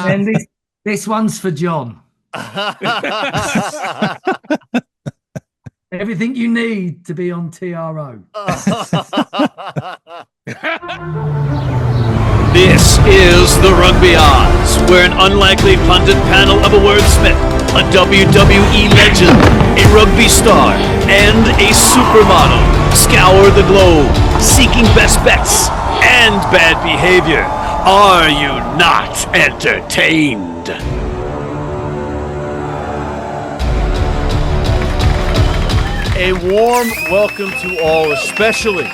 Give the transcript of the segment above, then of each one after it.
And this one's for John. Everything you need to be on TRO. This is the Rugby Odds, where an unlikely pundit panel of a wordsmith, a WWE legend, a rugby star, and a supermodel scour the globe, seeking best bets and bad behavior. Are you not entertained? A warm welcome to all, especially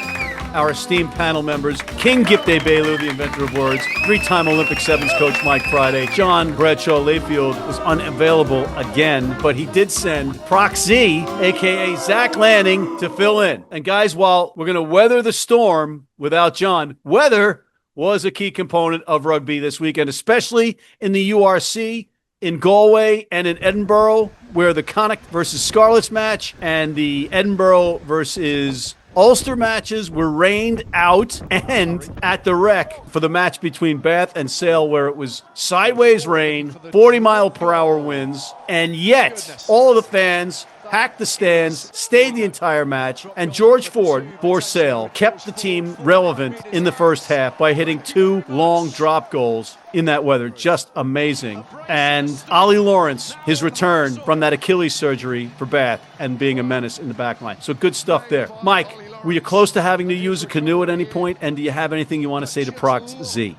our esteemed panel members, King Gift Egbelu, the inventor of words, three-time Olympic sevens coach Mike Friday. John Bradshaw Layfield was unavailable again, but he did send Proxy, a.k.a. Zach Lanning, to fill in. And guys, while we're going to weather the storm without John, weather was a key component of rugby this weekend, especially in the URC, in Galway, and in Edinburgh, where the Connacht versus Scarlets match and the Edinburgh versus Ulster matches were rained out, and at the Rec for the match between Bath and Sale, where it was sideways rain, 40-mile-per-hour winds, and yet all of the fans packed the stands, stayed the entire match, and George Ford, for Sale, kept the team relevant in the first half by hitting two long drop goals in that weather. Just amazing. And Ollie Lawrence, his return from that Achilles surgery for Bath and being a menace in the back line. So good stuff there. Mike, were you close to having to use a canoe at any point? And do you have anything you want to say to Prox Z?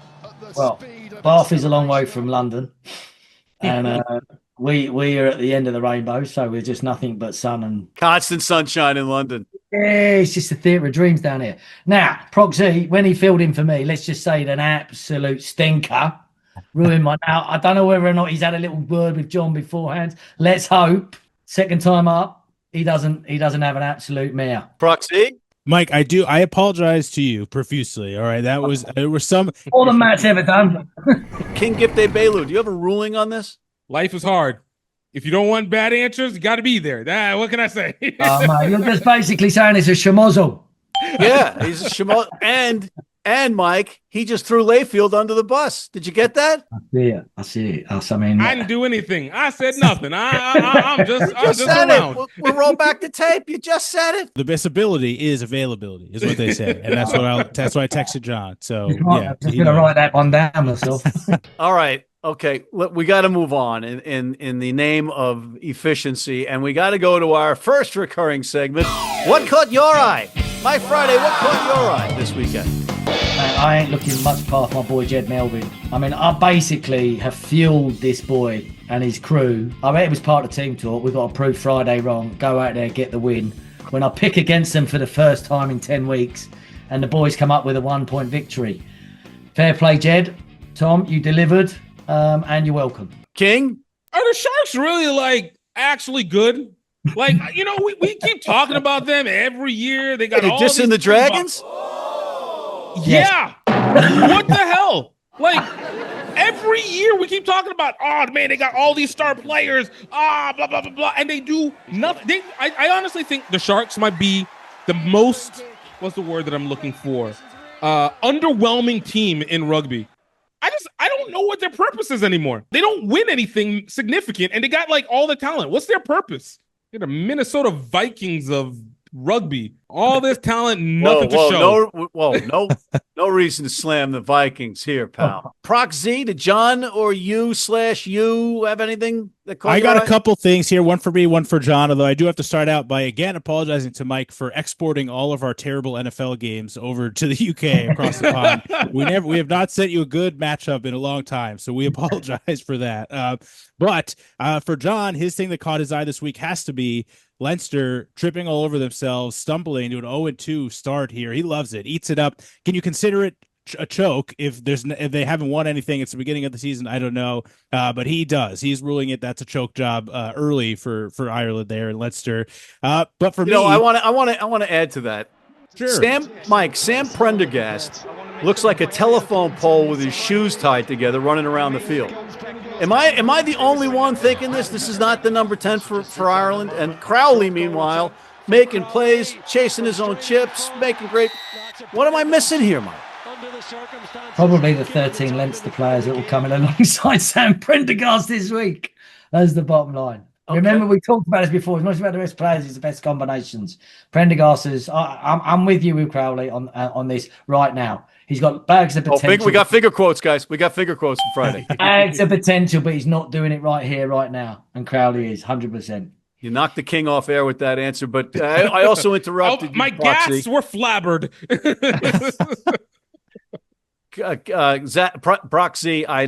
Well, Bath is a long way from London. And we are at the end of the rainbow, so we're just nothing but sun and constant sunshine in London. Yeah, it's just a theatre of dreams down here. Now, Proxy, when he filled in for me, let's just say an absolute stinker. Ruined my now. I don't know whether or not he's had a little word with John beforehand. Let's hope second time up he doesn't have an absolute mare. Proxy? Mike, I apologize to you profusely. All right, there were some all the Matt's ever done. King Gift Egbelu, do you have a ruling on this? Life is hard. If you don't want bad answers, you got to be there. What can I say? Oh, mate, you're just basically saying it's a schmozzle. Yeah, he's a schmozzle. And Mike, he just threw Layfield under the bus. Did you get that? I see it. I didn't do anything. I said nothing. I'm just around. We'll roll back the tape. You just said it. The best ability is availability, is what they say, and that's what I texted John. So yeah, I'm gonna write that one down myself. All right. Okay, we got to move on in the name of efficiency, and we got to go to our first recurring segment. What caught your eye? Mike Friday, what caught your eye this weekend? I ain't looking much past my boy Jed Melvin. I mean, I basically have fueled this boy and his crew. I bet it was part of team talk. We've got to prove Friday wrong, go out there, get the win. When I pick against them for the first time in 10 weeks, and the boys come up with a 1-point victory. Fair play, Jed. Tom, you delivered. And you're welcome. King? Are the Sharks really actually good? We keep talking about them every year. They got all just in the Dragons? Yeah. What the hell? Every year we keep talking about, oh man, they got all these star players, blah, blah, blah, blah, and they do nothing. I honestly think the Sharks might be the most, what's the word that I'm looking for? Underwhelming team in rugby. I don't know what their purpose is anymore. They don't win anything significant, and they got all the talent. What's their purpose? They're the Minnesota Vikings of rugby. All this talent, nothing to show. No reason to slam the Vikings here, pal. Prox Z, did John or you have anything that caught I your got eye? a couple things here, one for me, one for John, although I do have to start out by, again, apologizing to Mike for exporting all of our terrible NFL games over to the UK across the pond. We have not sent you a good matchup in a long time, so we apologize for that. But for John, his thing that caught his eye this week has to be Leinster tripping all over themselves, stumbling to an 0-2 start here. He loves it, eats it up. Can you consider it a choke if they haven't won anything? It's the beginning of the season. I don't know, but he does. He's ruling it. That's a choke job early for Ireland there in Leinster. But for me, I want to add to that. Sure. Sam Prendergast looks like a telephone pole with his shoes tied together, running around the field. Am I the only one thinking this? This is not the number 10 for Ireland. And Crowley, meanwhile, making plays, chasing his own chips, making great. What am I missing here, Mike? Probably the 13 Leinster players that will come in alongside Sam Prendergast this week. That's the bottom line. Okay. Remember, we talked about this before. It's not about the best players; it's the best combinations. Prendergast is. I'm with you with Crowley on this right now. He's got bags of potential. We got figure quotes, guys. We got figure quotes for Friday. Bags of potential, but he's not doing it right here, right now. And Crowley is 100%. You knocked the king off air with that answer, but I also interrupted you, my gasps were flabbered. Proxy, I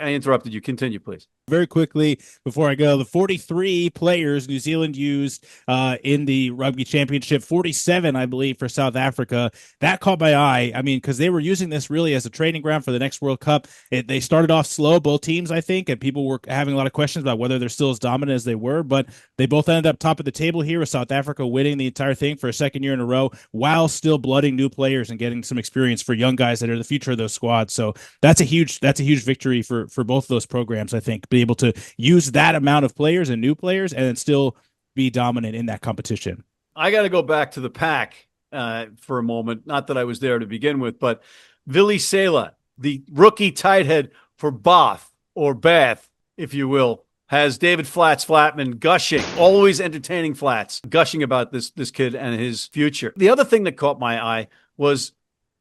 interrupted you. Continue, please. Very quickly before I go, the 43 players New Zealand used in the Rugby Championship, 47, I believe, for South Africa. That caught my eye. I mean, because they were using this really as a training ground for the next World Cup. They started off slow, both teams, I think, and people were having a lot of questions about whether they're still as dominant as they were, but they both ended up top of the table here, with South Africa winning the entire thing for a second year in a row, while still blooding new players and getting some experience for young guys that are the future of those squads. So that's a huge victory for both of those programs, I think. Be able to use that amount of players and new players and then still be dominant in that competition. I got to go back to the pack for a moment. Not that I was there to begin with, but Vili Sela, the rookie tight head for Bath, if you will, has David Flatman gushing, always entertaining Flats, gushing about this kid and his future. The other thing that caught my eye was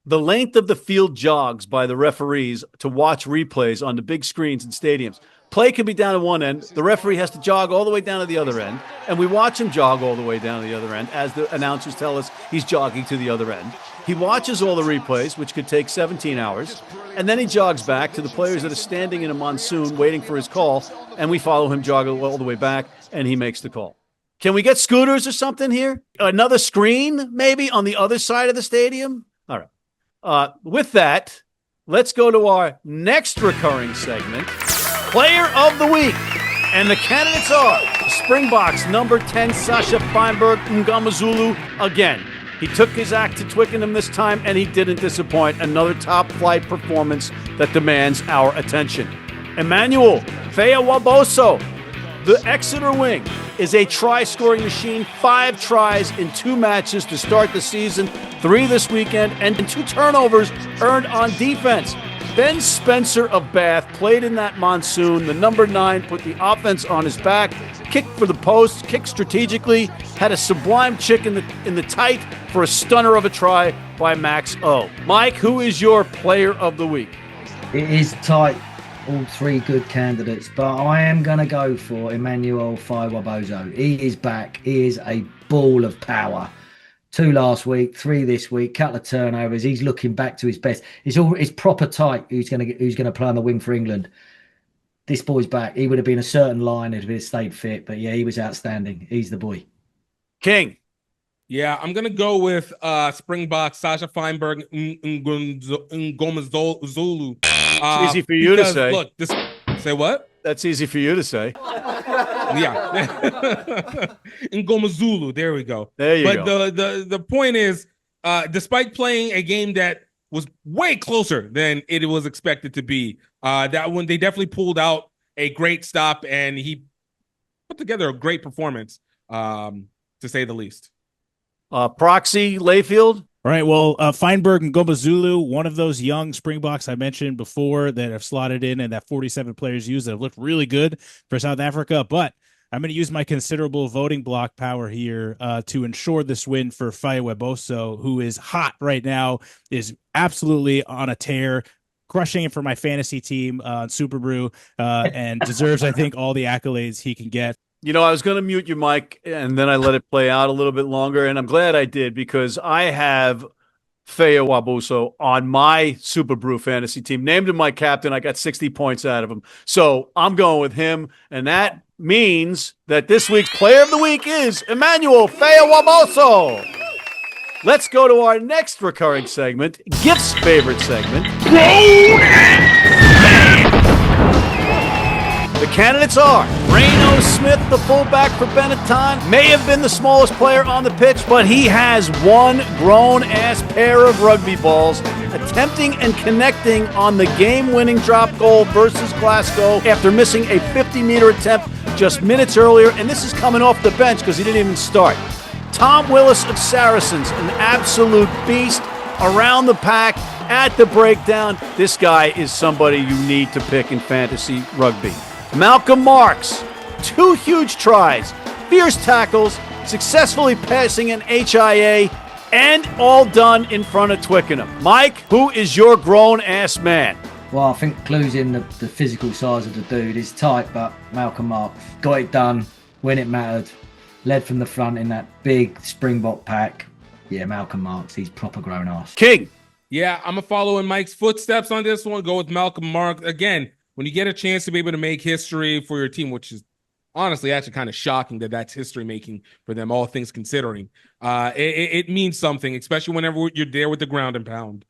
the length of the field jogs by the referees to watch replays on the big screens in stadiums. Play can be down at one end. The referee has to jog all the way down to the other end, and we watch him jog all the way down to the other end as the announcers tell us he's jogging to the other end. He watches all the replays, which could take 17 hours, and then he jogs back to the players that are standing in a monsoon waiting for his call, and we follow him jog all the way back, and he makes the call. Can we get scooters or something here? Another screen, maybe, on the other side of the stadium? All right. With that, let's go to our next recurring segment, Player of the Week. And the candidates are Springboks number 10, Sasha Feinberg Mngomezulu again. He took his act to Twickenham this time, and he didn't disappoint. Another top-flight performance that demands our attention. Emmanuel Feya-Waboso, the Exeter wing, is a try-scoring machine. 5 tries in 2 matches to start the season, 3 this weekend, and 2 turnovers earned on defense. Ben Spencer of Bath played in that monsoon. The number 9 put the offense on his back, kicked for the post, kicked strategically, had a sublime chick in the tight for a stunner of a try by Max O. Mike, who is your player of the week? It is tight, all 3 good candidates, but I am going to go for Emmanuel Feya-Waboso. He is back. He is a ball of power. 2 last week, 3 this week, couple of turnovers. He's looking back to his best. It's proper tight. Who's going to play on the wing for England? This boy's back. He would have been a certain line if he had stayed fit, but yeah, he was outstanding. He's the boy. King. Yeah, I'm gonna go with Springbok, Sasha Feinberg, Mngomezulu. It's easy for you to say. Look, say what? That's easy for you to say. Yeah. Mngomezulu, there we go. There you go. But the point is, despite playing a game that was way closer than it was expected to be, that one they definitely pulled out a great stop, and he put together a great performance, to say the least. Proxy Layfield. All right, well, Feinberg and Mngomezulu, one of those young Springboks I mentioned before that have slotted in and that 47 players used that have looked really good for South Africa. But I'm going to use my considerable voting block power here to ensure this win for Feya-Waboso, who is hot right now, is absolutely on a tear, crushing it for my fantasy team on Super Brew, and deserves, I think, all the accolades he can get. You know, I was going to mute your mic, and then I let it play out a little bit longer, and I'm glad I did, because I have Feya-Waboso on my Super Brew fantasy team. Named him my captain. I got 60 points out of him. So I'm going with him, and that means that this week's Player of the Week is Emmanuel Feya-Waboso. Let's go to our next recurring segment, Gift's favorite segment. The candidates are Reno Smith, the fullback for Benetton. May have been the smallest player on the pitch, but he has one grown-ass pair of rugby balls, attempting and connecting on the game-winning drop goal versus Glasgow after missing a 50-meter attempt just minutes earlier, and this is coming off the bench because he didn't even start. Tom Willis of Saracens, an absolute beast around the pack, at the breakdown. This guy is somebody you need to pick in fantasy rugby. Malcolm Marks, 2 huge tries, fierce tackles, successfully passing an HIA, and all done in front of Twickenham. Mike, who is your grown-ass man? Well, I think clues in the physical size of the dude. Is tight, but Malcolm Marks got it done when it mattered. Led from the front in that big Springbok pack. Yeah, Malcolm Marks, he's proper grown ass. King. Yeah, I'm going to follow in Mike's footsteps on this one. Go with Malcolm Marks. Again, when you get a chance to be able to make history for your team, which is honestly actually kind of shocking that that's history making for them, all things considering. It means something, especially whenever you're there with the ground and pound.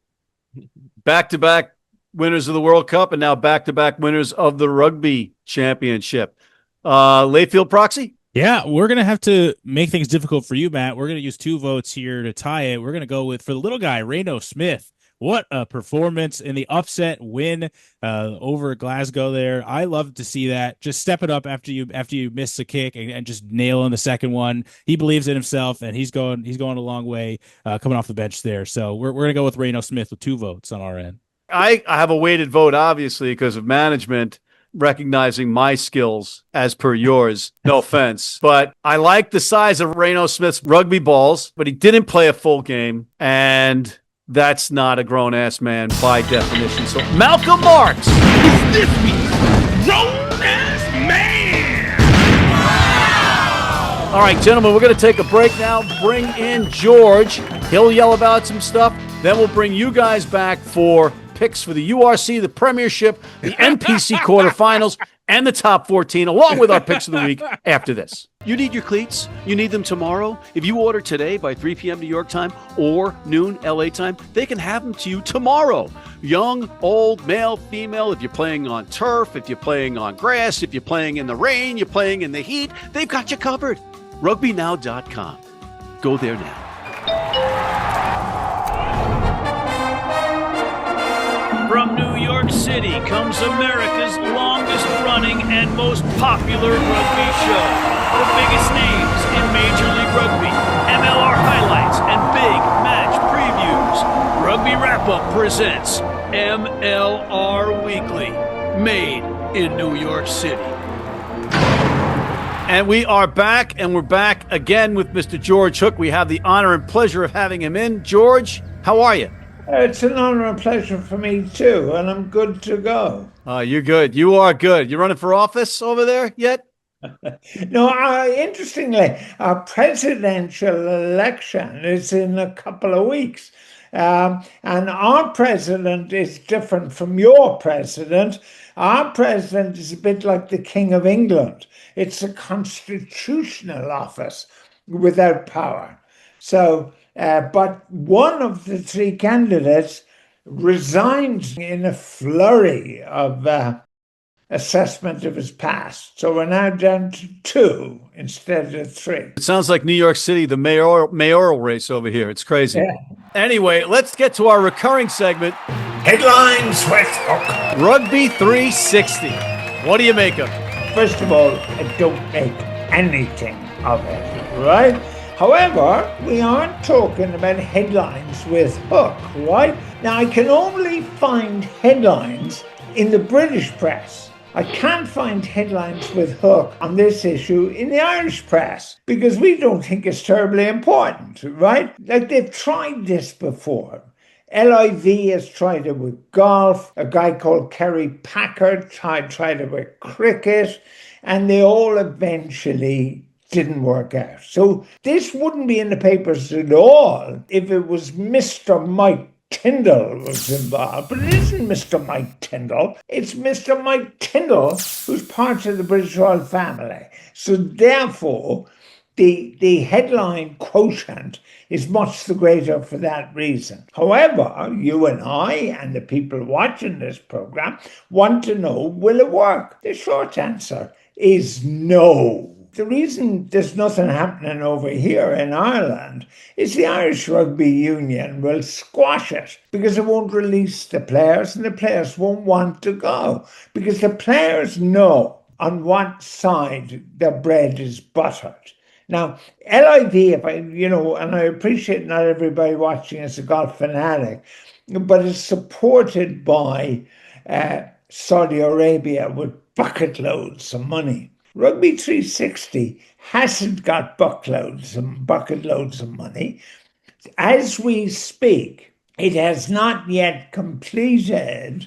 Back-to-back winners of the World Cup and now back-to-back winners of the Rugby Championship. Layfield proxy? Yeah, we're going to have to make things difficult for you, Matt. We're going to use 2 votes here to tie it. We're going to go with, for the little guy, Reno Smith. What a performance in the upset win over Glasgow there. I love to see that. Just step it up after you miss a kick and just nail in the second one. He believes in himself, and he's going a long way coming off the bench there. So we're going to go with Reno Smith with 2 votes on our end. I have a weighted vote, obviously, because of management recognizing my skills as per yours. No offense. But I like the size of Reno Smith's rugby balls, but he didn't play a full game, and that's not a grown-ass man by definition. So Malcolm Marks. This week's grown-ass man. All right, gentlemen, we're going to take a break now. Bring in George. He'll yell about some stuff. Then we'll bring you guys back for picks for the URC, the Premiership, the NPC quarterfinals, and the top 14, along with our picks of the week after this. You need your cleats? You need them tomorrow? If you order today by 3 p.m. New York time or noon LA time, they can have them to you tomorrow. Young, old, male, female, if you're playing on turf, if you're playing on grass, if you're playing in the rain, you're playing in the heat, they've got you covered. RugbyNow.com. Go there now. From New York City comes America's longest running and most popular rugby show. The biggest names in Major League Rugby, MLR highlights, and big match previews. Rugby Wrap-Up presents MLR Weekly, made in New York City. And we are back, and we're back again with Mr. George Hook. We have the honor and pleasure of having him in. George, how are you? It's an honor and pleasure for me, too, and I'm good to go. You're good. You are good. You running for office over there yet? No, interestingly, our presidential election is in a couple of weeks. And our president is different from your president. Our president is a bit like the King of England. It's a constitutional office without power. So, but one of the 3 candidates resigned in a flurry of assessment of his past. So we're now down to 2 instead of 3. It sounds like New York City, the mayoral race over here. It's crazy. Yeah. Anyway, let's get to our recurring segment. Headlines with Hook. Rugby 360. What do you make of? First of all, I don't make anything of it, right? However, we aren't talking about headlines with Hook, right? Now, I can only find headlines in the British press. I can't find headlines with Hook on this issue in the Irish press because we don't think it's terribly important, right? Like, they've tried this before. LIV has tried it with golf. A guy called Kerry Packard tried it with cricket, and they all eventually didn't work out. So this wouldn't be in the papers at all if it was Mr. Mike Tindall was involved. But it isn't Mr. Mike Tindall. It's Mr. Mike Tindall, who's part of the British royal family. So therefore, the headline quotient is much the greater for that reason. However, you and I and the people watching this program want to know, will it work? The short answer is no. The reason there's nothing happening over here in Ireland is the Irish Rugby Union will squash it because it won't release the players, and the players won't want to go because the players know on what side their bread is buttered. Now, LIV, and I appreciate not everybody watching is a golf fanatic, but it's supported by Saudi Arabia with bucket loads of money. Rugby 360 hasn't got bucket loads of money. As we speak, it has not yet completed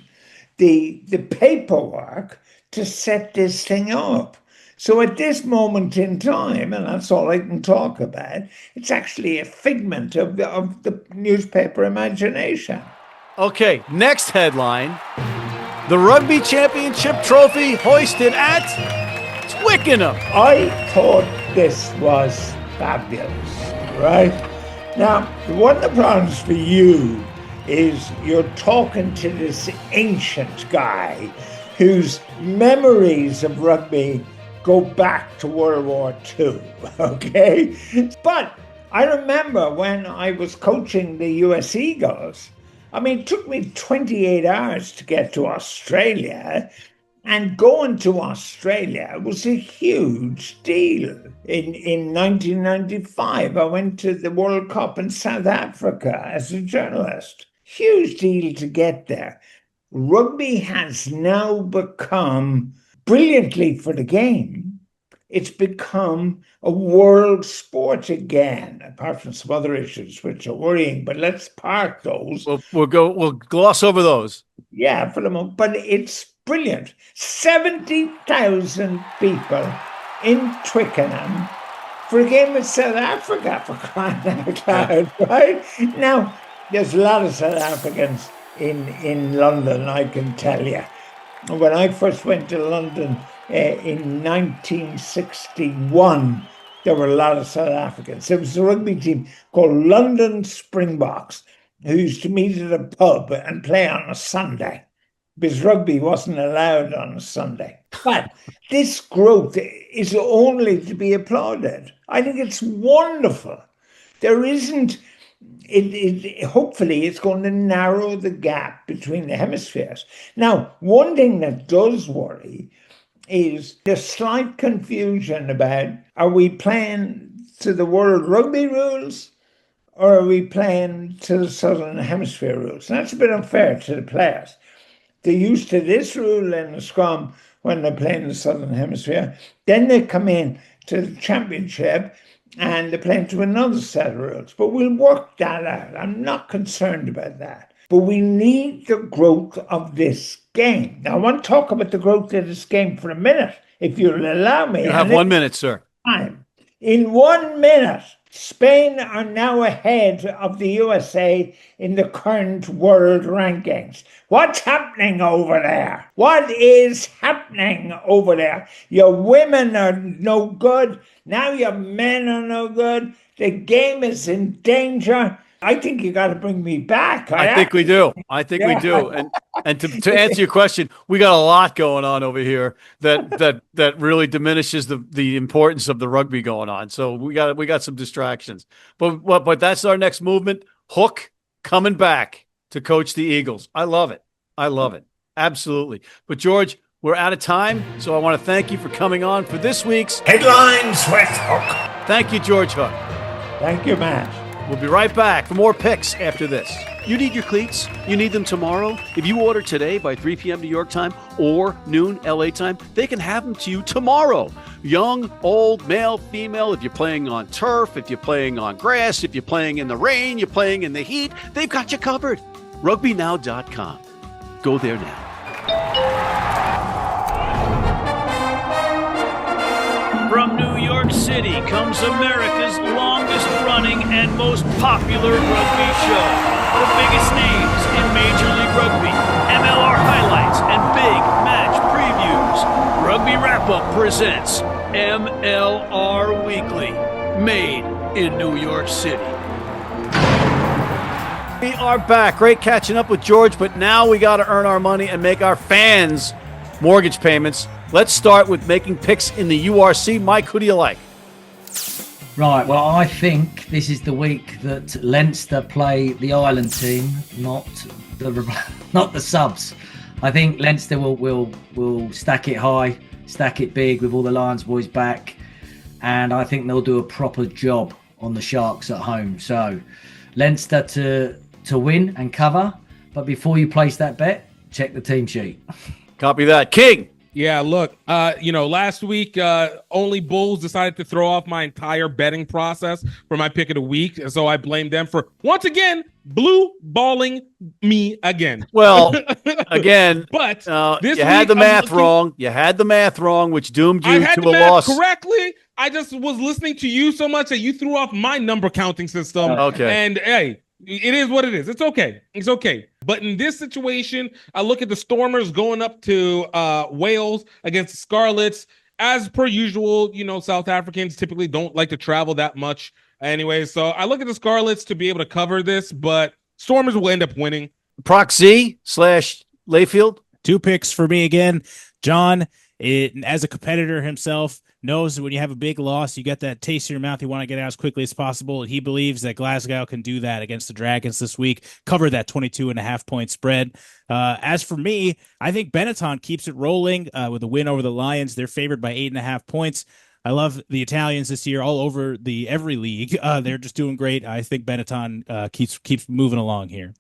the paperwork to set this thing up. So at this moment in time, and that's all I can talk about, it's actually a figment of the newspaper imagination. Okay, next headline. The Rugby Championship trophy hoisted at Twickenham. I thought this was fabulous, right? Now, one of the problems for you is you're talking to this ancient guy whose memories of rugby go back to World War II, okay? But I remember when I was coaching the US Eagles, I mean, it took me 28 hours to get to Australia, and going to Australia was a huge deal. In 1995, I went to the World Cup in South Africa as a journalist. Huge deal to get there. Rugby has now become, brilliantly for the game, it's become a world sport again, apart from some other issues which are worrying, but let's park those. We'll gloss over those. Yeah, for the moment, but it's brilliant. 70,000 people in Twickenham for a game with South Africa, for crying out loud, right? Now, there's a lot of South Africans in London, I can tell you. When I first went to London in 1961, there were a lot of South Africans. There was a rugby team called London Springboks who used to meet at a pub and play on a Sunday, because rugby wasn't allowed on a Sunday. But this growth is only to be applauded. I think it's wonderful. There isn't, hopefully it's going to narrow the gap between the hemispheres. Now, one thing that does worry is the slight confusion about, are we playing to the World Rugby rules or are we playing to the Southern Hemisphere rules? And that's a bit unfair to the players. They're used to this rule in the scrum when they're playing the Southern Hemisphere. Then they come in to the championship and they're playing to another set of rules. But we'll work that out. I'm not concerned about that. But we need the growth of this game. Now, I want to talk about the growth of this game for a minute, if you'll allow me. You have 1 minute, sir. In 1 minute, Spain are now ahead of the USA in the current world rankings. What's happening over there? What is happening over there? Your women are no good. Now your men are no good. The game is in danger. I think you got to bring me back. I think we do. We do. And to answer your question, we got a lot going on over here that really diminishes the importance of the rugby going on. So we got some distractions. But that's our next movement. Hook coming back to coach the Eagles. I love it. Absolutely. But George, we're out of time, so I want to thank you for coming on for this week's Headlines with Hook. Thank you, George Hook. Thank you, Matt. We'll be right back for more picks after this. You need your cleats? You need them tomorrow? If you order today by 3 p.m. New York time or noon LA time, they can have them to you tomorrow. Young, old, male, female, if you're playing on turf, if you're playing on grass, if you're playing in the rain, you're playing in the heat, they've got you covered. RugbyNow.com. Go there now. From New York City comes America's longest running and most popular rugby show. The biggest names in Major League Rugby, MLR highlights, and big match previews. Rugby Wrap-Up presents MLR Weekly, made in New York City. We are back. Great catching up with George, but now we got to earn our money and make our fans mortgage payments. Let's start with making picks in the URC. Mike, who do you like? Right, well, I think this is the week that Leinster play the Ireland team, not the subs. I think Leinster will stack it high, stack it big with all the Lions boys back, and I think they'll do a proper job on the Sharks at home. So Leinster to win and cover. But before you place that bet, check the team sheet. Copy that. King. Yeah, look, last week, only Bulls decided to throw off my entire betting process for my pick of the week. And so I blame them for, once again, blue balling me again. Well, again, but you had the math wrong. You had the math wrong, which doomed you to a loss. Correctly. I just was listening to you so much that you threw off my number counting system. Okay. And hey, it is what it is. It's okay. It's okay. But in this situation, I look at the Stormers going up to Wales against the Scarlets. As per usual, South Africans typically don't like to travel that much anyway. So I look at the Scarlets to be able to cover this, but Stormers will end up winning. Proxy / Layfield. 2 picks for me again. John, as a competitor himself, knows that when you have a big loss, you get that taste in your mouth. You want to get out as quickly as possible. He believes that Glasgow can do that against the Dragons this week, cover that 22.5-point spread. As for me, I think Benetton keeps it rolling with a win over the Lions. They're favored by 8.5 points. I love the Italians this year all over every league. They're just doing great. I think Benetton keeps moving along here.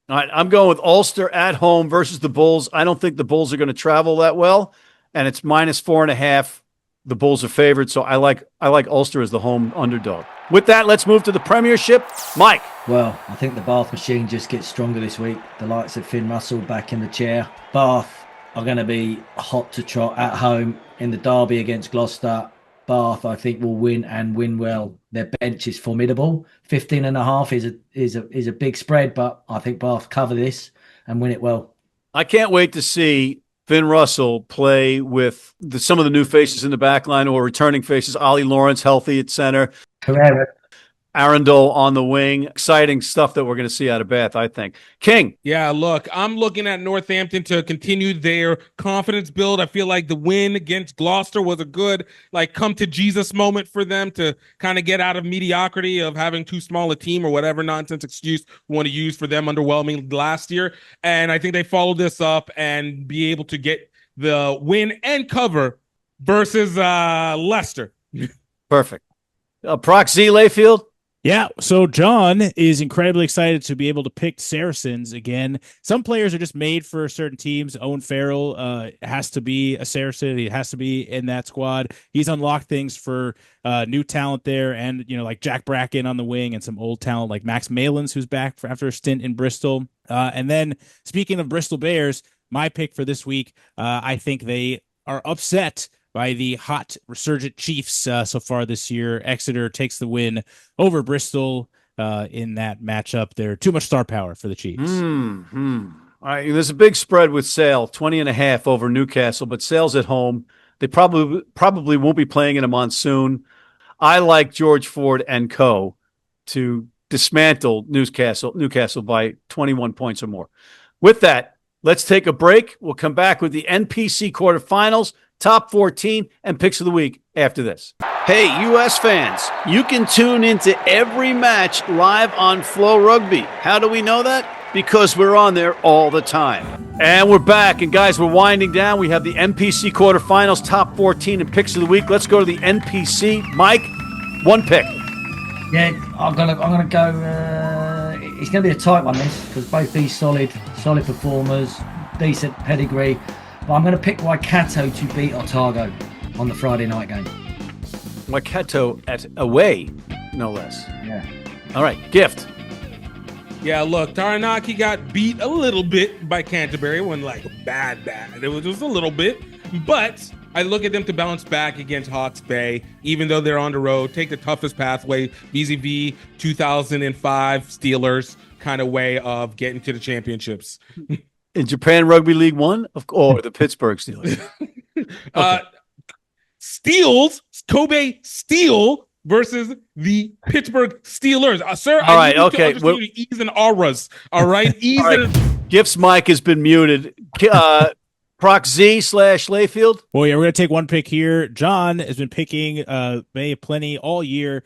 All right, I'm going with Ulster at home versus the Bulls. I don't think the Bulls are going to travel that well, and it's -4.5. The Bulls are favored, so I like Ulster as the home underdog. With that, let's move to the Premiership. Mike. Well, I think the Bath machine just gets stronger this week. The likes of Finn Russell back in the chair. Bath are going to be hot to trot at home in the derby against Gloucester. Bath, I think, will win and win well. Their bench is formidable. 15.5 is a big spread, but I think Bath cover this and win it well. I can't wait to see Finn Russell play with some of the new faces in the back line or returning faces. Ollie Lawrence healthy at center. Correct. Arundel on the wing. Exciting stuff that we're going to see out of Bath, I think. King. Yeah, look, I'm looking at Northampton to continue their confidence build. I feel like the win against Gloucester was a good, come to Jesus moment for them to kind of get out of mediocrity of having too small a team or whatever nonsense excuse we want to use for them underwhelming last year. And I think they follow this up and be able to get the win and cover versus Leicester. Perfect. Proxy Layfield. Yeah, so John is incredibly excited to be able to pick Saracens again. Some players are just made for certain teams. Owen Farrell has to be a Saracen. He has to be in that squad. He's unlocked things for new talent there, and like Jack Bracken on the wing, and some old talent like Max Malins, who's back after a stint in Bristol. And then speaking of Bristol Bears, my pick for this week, I think they are upset by the hot resurgent Chiefs so far this year. Exeter takes the win over Bristol in that matchup. They're too much star power for the Chiefs. All right, there's a big spread with Sale, 20.5 over Newcastle, but Sale's at home. They probably won't be playing in a monsoon. I like George Ford and co. to dismantle Newcastle by 21 points or more. With that, let's take a break. We'll come back with the NPC quarterfinals, Top 14, and picks of the week after this. Hey, U.S. fans, you can tune into every match live on Flow Rugby. How do we know that? Because we're on there all the time. And we're back. And guys, we're winding down. We have the NPC quarterfinals, Top 14, and picks of the week. Let's go to the NPC. Mike, one pick. Yeah, I'm gonna go. It's gonna be a tight one, this, because both these solid performers, decent pedigree. But I'm going to pick Waikato to beat Otago on the Friday night game. Waikato at away, no less. Yeah. All right, gift. Yeah, look, Taranaki got beat a little bit by Canterbury. It wasn't bad. It was just a little bit. But I look at them to bounce back against Hawke's Bay, even though they're on the road, take the toughest pathway, vis-a-vis 2005 Steelers kind of way of getting to the championships. In Japan Rugby League 1, or the Pittsburgh Steelers? Okay. Kobe Steel versus the Pittsburgh Steelers. Sir, all right, okay. E's and auras, all right? E's all right. and... Gift's mic has been muted. Proc Z / Layfield. Well, yeah, we're going to take one pick here. John has been picking Bay of Plenty all year.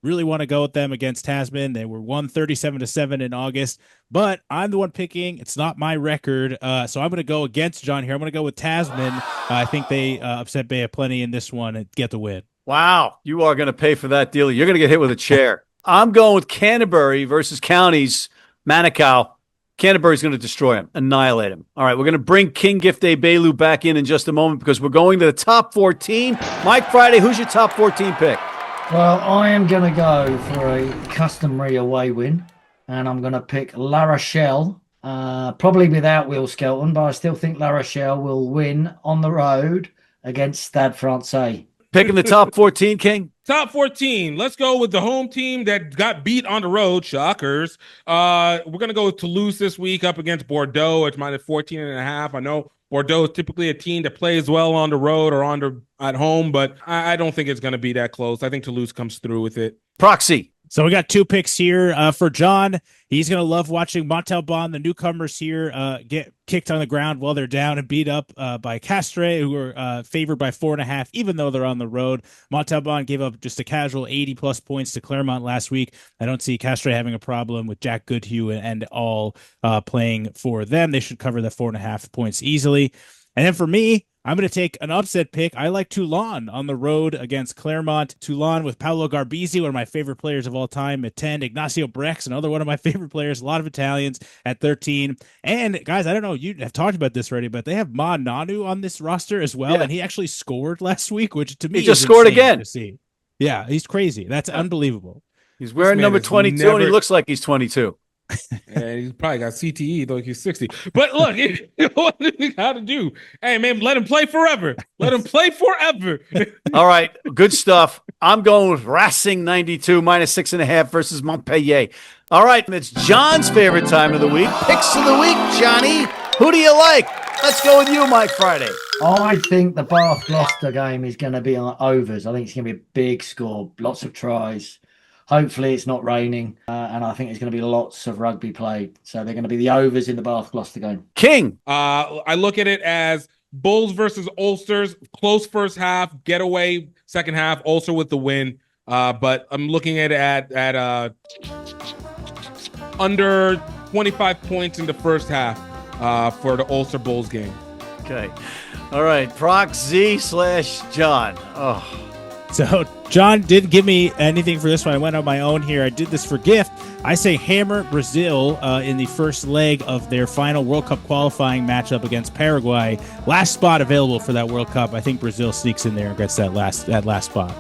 Really want to go with them against Tasman. They were won 37-7 in August, but I'm the one picking. It's not my record, so I'm going to go against John here. I'm going to go with Tasman. I think they upset Bay of Plenty in this one and get the win. Wow, you are going to pay for that deal. You're going to get hit with a chair. I'm going with Canterbury versus Counties, Manukau. Canterbury's going to destroy him, annihilate him. All right, we're going to bring King Gift Egbelu back in just a moment because we're going to the top 14. Mike Friday, who's your top 14 pick? Well, I am going to go for a customary away win, and I'm going to pick La Rochelle, probably without Will Skelton, but I still think La Rochelle will win on the road against Stade Francais. Picking the top 14, King? Top 14. Let's go with the home team that got beat on the road. Shockers. We're going to go with Toulouse this week up against Bordeaux. It's minus 14.5. I know Bordeaux is typically a team that plays well on the road or at home, but I don't think it's going to be that close. I think Toulouse comes through with it. Proxy. So we got 2 picks here for John. He's going to love watching Montalban, the newcomers here, get kicked on the ground while they're down and beat up by Castres, who are favored by 4.5, even though they're on the road. Montalban gave up just a casual 80-plus points to Clermont last week. I don't see Castres having a problem with Jack Goodhue and all playing for them. They should cover the 4.5 points easily. And then for me, I'm going to take an upset pick. I like Toulon on the road against Clermont. Toulon with Paolo Garbisi, one of my favorite players of all time, at 10. Ignacio Brex, another one of my favorite players. A lot of Italians at 13. And guys, I don't know, you have talked about this already, but they have Ma Nanu on this roster as well. Yeah. And he actually scored last week, which to me he just scored again. To see. Yeah, he's crazy. That's unbelible. He's wearing number 22 and he looks like he's 22. And he's probably got CTE, though he's 60. But look, what do you got to do? Hey, man, let him play forever. Let him play forever. All right, good stuff. I'm going with Racing 92, minus 6.5 versus Montpellier. All right, it's John's favorite time of the week. Picks of the week, Johnny. Who do you like? Let's go with you, Mike Friday. I think the Bath-Gloucester game is going to be on overs. I think it's going to be a big score, lots of tries. Hopefully it's not raining, and I think there's going to be lots of rugby played. So they're going to be the overs in the Bath-Gloucester game. King. I look at it as Bulls versus Ulsters, close first half, getaway second half, Ulster with the win. But I'm looking at it at under 25 points in the first half for the Ulster Bulls game. Okay. All right. Prox/John. Oh. So John didn't give me anything for this one. I went on my own here. I did this for gift. I say hammer Brazil in the first leg of their final World Cup qualifying matchup against Paraguay. Last spot available for that World Cup. I think Brazil sneaks in there and gets that last spot.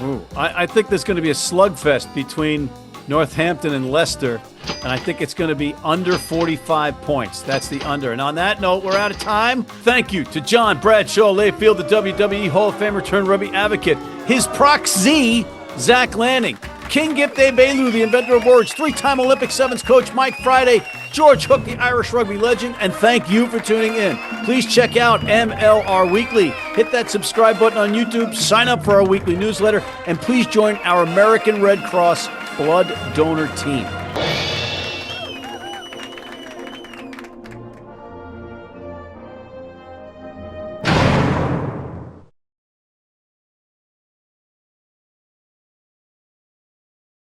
Ooh, I think there's going to be a slugfest between Northampton and Leicester, and I think it's going to be under 45 points. That's the under. And on that note, we're out of time. Thank you to John Bradshaw Layfield, the WWE Hall of Famer turned rugby advocate. His proxy, Zach Lanning. King Gift Egbelu, the inventor of words. 3-time Olympic sevens coach Mike Friday. George Hook, the Irish rugby legend. And thank you for tuning in. Please check out MLR Weekly. Hit that subscribe button on YouTube. Sign up for our weekly newsletter. And please join our American Red Cross blood donor team.